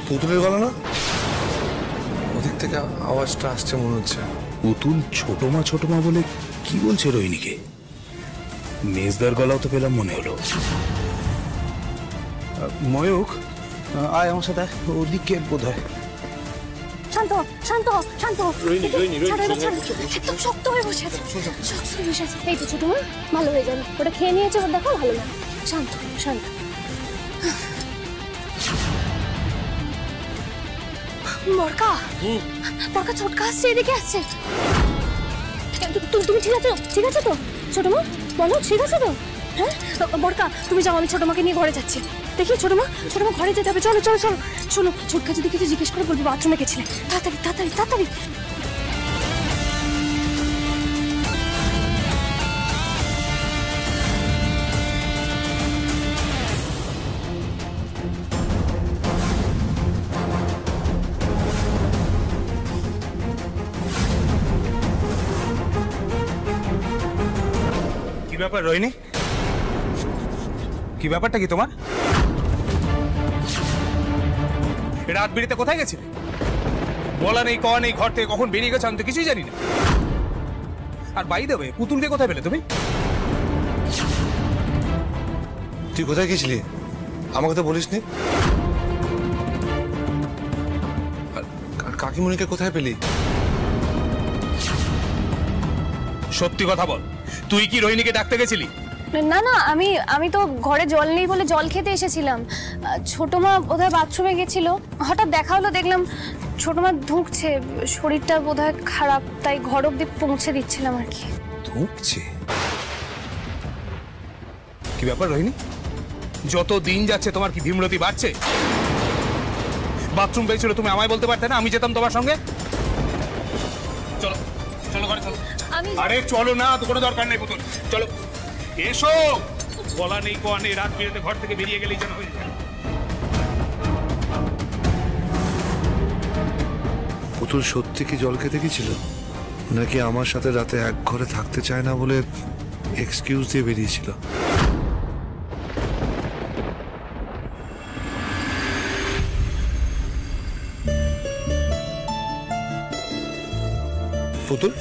পুতুলের গলা না, ওদিক থেকে আওয়াজটা আসছে মনে হচ্ছে। পুতুল ছোট মা বলে কি বলছে রোহিণীকে? মেজদার গলাও তো পেলাম মনে হলো। ময়ূক, আয় আমার সাথে, ওদিকে বোধ হয়। শান্ত শান্ত শান্ত, একদম শক্ত হয়ে বসে আছে, শক্ত হয়ে বসে আছে। এই তো ছোট মা, ভালো হয়ে যাবে, ওটা খেয়ে নিয়েছে, ওর দেখো ভালো লাগে। শান্ত শান্ত। বরকা, বরকা ছোটকা আসছে, এদিকে আসছে। তুমি ঠিক আছো? ঠিক আছে তো ছোট মা? বলো ঠিক আছে তো? হ্যাঁ বরকা, তুমি যাও, আমি ছোট মাকে নিয়ে ঘরে যাচ্ছি। দেখি ছোট মা ঘরে যেতে হবে। চলো চলো চলো শোনো, ছোটকা যদি কিছু জিজ্ঞেস করে বলবি বাথরুমে গেছিলে। তাড়াতাড়ি তাড়াতাড়ি তাড়াতাড়ি। কি ব্যাপার রোহিণী? কি ব্যাপারটা কি তোমার? রাত বেরিতে কোথায় গেছিলে? বলা নেই, কওয়া নেই, ঘর থেকে কখন বেরিয়ে গেছে আমি তো কিছুই জানি না। আর বাই দেবে, পুতুলকে কোথায় পেলে তুমি? তুই কোথায় গেছিলি? আমাকে তো বলিসনি। আর কাকিমণিকে কোথায় পেলি? সত্যি কথা বল, তুই কি রোহিণীকে ডাকতে গেছিলি? না না, আমি তো ঘরে জল নেই বলে জল খেতে এসেছিলাম। ছোট মা বোধহয় বাথরুমে গেছিল, হঠাৎ দেখা হলো, দেখলাম ছোট মা ধুঁকছে, শরীরটা বোধহয় খারাপ, তাই ঘর অব্দি পৌঁছে দিচ্ছিলাম আর কি। ধুঁকছে? কি ব্যাপার রোহিণী? যত দিন যাচ্ছে তোমার কি ভীমরতি বাড়ছে? বাথরুম পেয়েছিল, তুমি আমায় বলতে পারতে না? আমি যেতাম তোমার সঙ্গে। চলো চলো ঘরে চলো। আরে চলো না, তো কোনো দরকার নেই পুতুল, চলো এসো। বলা নেই, কোয়া নেই, রাত বেরোতে ঘর থেকে বেরিয়ে গেলেই যেন হয়ে যায়। পুতুল সত্যি কি জল খেতে গেছিল, নাকি আমার সাথে রাতে এক ঘরে থাকতে চায় না বলে এক্সকিউজ দিয়ে বেরিয়েছিল? পুতুল,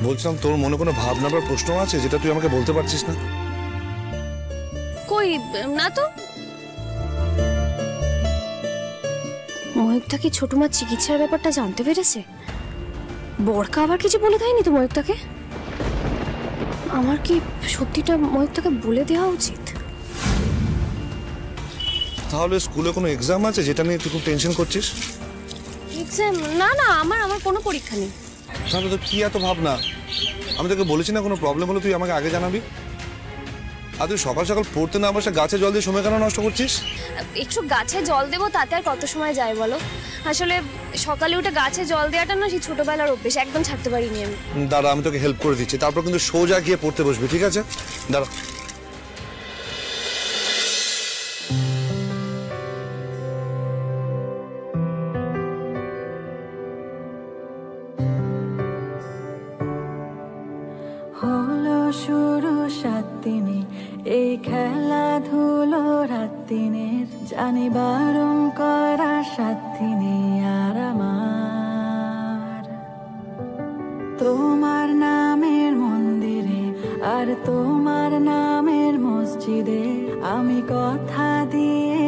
বলছিলাম তোর মনে কোনো ভাবনা বা প্রশ্ন আছে যেটা তুই আমাকে বলতে পারছিস না? কই না তো। ময়ূকটা কি ছোট মার চিকিৎসার ব্যাপারটা জানতে পেরেছে? বরকা আবার কিছু বলে দেয়নি তো ময়ূকটাকে? আমার কি সত্যিটা ময়ূকটাকে বলে দেওয়া উচিত? তাহলে স্কুলে কোনো এক্সাম আছে যেটা নিয়ে তুই খুব টেনশন করছিস? এক্সাম? না না, আমার কোনো পরীক্ষা নেই। তাহলে তো কি এত ভাবনা? আমি তোকে বলেছি না কোনো প্রবলেম হলে তুই আমাকে আগে জানাবি। আর তুই সকাল সকাল পড়তে না বসে গাছে জল দিয়ে সময় কেন নষ্ট করছিস? একটু গাছে জল দেবো, তাতে আর কত সময় যায় বলো? আসলে সকালে উঠে গাছে জল দেওয়াটা না সেই ছোটবেলার অভ্যেস, একদম ছাড়তে পারিনি আমি। দাঁড়া, আমি তোকে হেল্প করে দিচ্ছি, তারপর কিন্তু সোজা গিয়ে পড়তে বসবি, ঠিক আছে? দাঁড়া। হলো শুরু 7 দিনে এই খেলাধুলো, রাত দিনের জানি বারণ করা 7 দিনে আর আমার তোমার নামের মন্দিরে আর তোমার নামের মসজিদে আমি কথা দিয়ে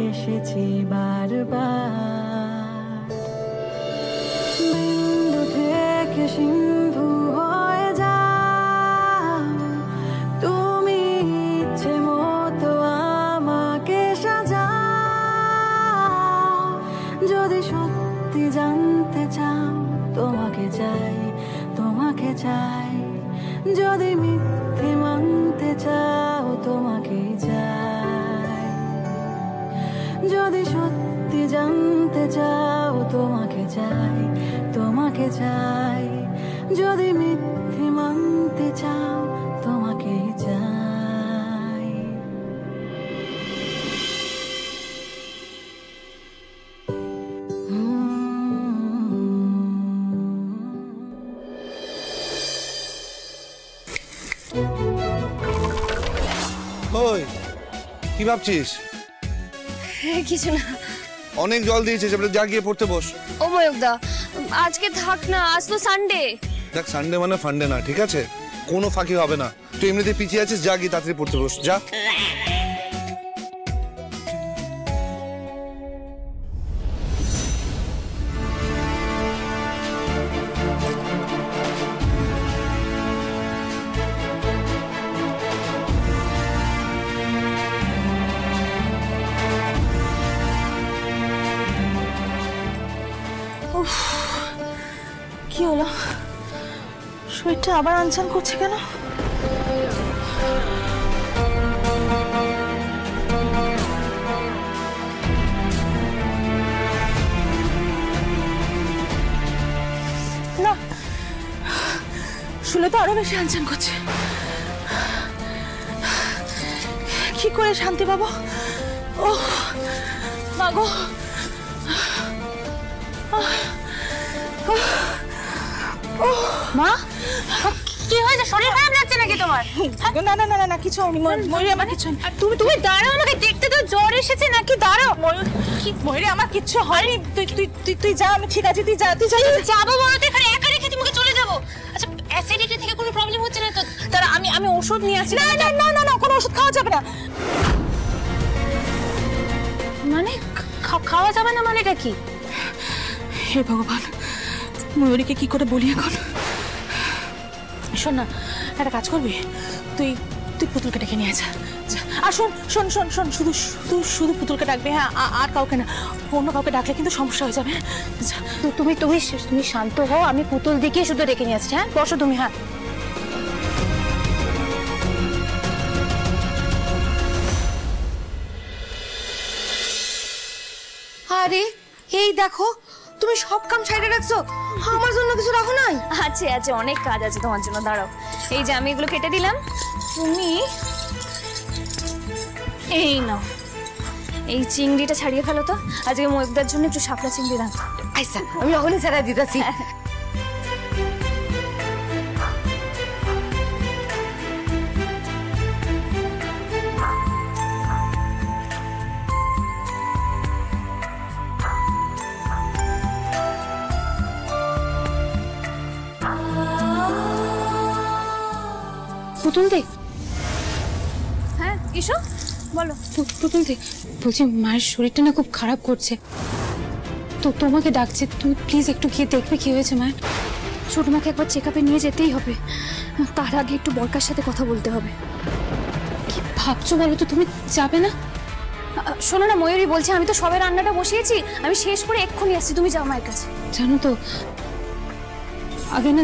এসেছি বারবার। বিন্দু থেকে সিন্ধু হয়ে যা তুমি, ইচ্ছে মতো আমাকে সাজাও। যদি সত্যি জানতে চাও তোমাকে চাই, তোমাকে চাই। যদি মিথ্যে মানতে চাও তোমাকে চাই। যদি সত্যি জানতে চাও তোমাকে চাই, তোমাকে চাই। যদি মিথ্যে মানতে চাও তোমাকে চাই। ওই কি কি ভাবছিস? কিছু না। অনেক জল দিয়েছিস, এবারে যা গিয়ে পড়তে বস। ও ময়ূকদা, আজকে থাক না, আজ তো সানডে। দেখ, সানডে মানে ফান্ডে না, ঠিক আছে? কোনো ফাঁকি হবে না। তুই এমনিতে পিছিয়ে আছিস, যা গিয়ে তাড়াতাড়ি পড়তে বস, যা। কি হলো? শরীরটা আবার আনচান করছে কেন? না, শুলে তো আরো বেশি আনচান করছে। কি করে শান্তি পাবো? ও মা গো, মা, কি হয়েছে? শরীর খারাপ লাগছে নাকি তোমার? না না না না, কিছু হয়নি ময়ূরী, আমার কিছু হয়নি। তুমি দাঁড়াও, আমাকে দেখতে তো জ্বর এসেছে নাকি? দাঁড়াও। ময়ূরী, আমার কিচ্ছু হয়নি। তুই তুই তুই তুই যা, আমি ঠিক আছে। তুই যা, তুই যা। যাবো বলো তো, এখানে একা রেখে তোমাকে চলে যাবো? আচ্ছা, অ্যাসিডিটি থেকে কোনো প্রবলেম হচ্ছে না তো? তারা আমি ওষুধ নিয়ে আসি। না না না না না, কোনো ওষুধ খাওয়া যাবে না। মানে খাওয়া যাবে না মানেটা কি? হে ভগবান, ময়ূরীকে কি করে বলি এখন? শোন না, একটা কাজ করবি, তুই তুই পুতুলকে ডেকে নিয়ে যা। আর শোন শোন শোন শোন, শুধু পুতুলকে ডাকবে, হ্যাঁ? আর কাউকে না। অন্য কাউকে ডাকলে কিন্তু সমস্যা হয়ে যাবে। তুমি শান্ত হও, আমি পুতুল দিকে শুধু ডেকে নিয়ে আসছি। হ্যাঁ, বসো তুমি। হ্যাঁ, আরে এই দেখো, তুমি সব কাম সাইডে রাখছো, আমার জন্য কিছু রাখো নাই? আছে আছে, অনেক কাজ আছে তোমার জন্য। দাঁড়াও, এই যে আমি এগুলো কেটে দিলাম, তুমি এই নাও, এই চিংড়িটা ছাড়িয়ে ফেলো তো। আজকে ময়ূকদার জন্য একটু শাপলা চিংড়ি রাখো। আচ্ছা, আমি অহনি ছাড়া দিতেছি। পুতুল দি, হ্যাঁ এসো, বলো। পুতুল দি, বলছি মায়ের শরীরটা না খুব খারাপ করছে, তো তোমাকে ডাকছে। তুমি প্লিজ একটু গিয়ে দেখবে কি হয়েছে মায়ের। ছোট মাকে একবার চেক আপে নিয়ে যেতেই হবে, তার আগে একটু বরকার সাথে কথা বলতে হবে। কি ভাবছো বলো তো, তুমি যাবে না? শোনো না, ময়ূরী বলছে আমি তো সবে রান্নাটা বসিয়েছি, আমি শেষ করে এক্ষুনি আসছি, তুমি যাও মায়ের কাছে। জানো তো, আগে না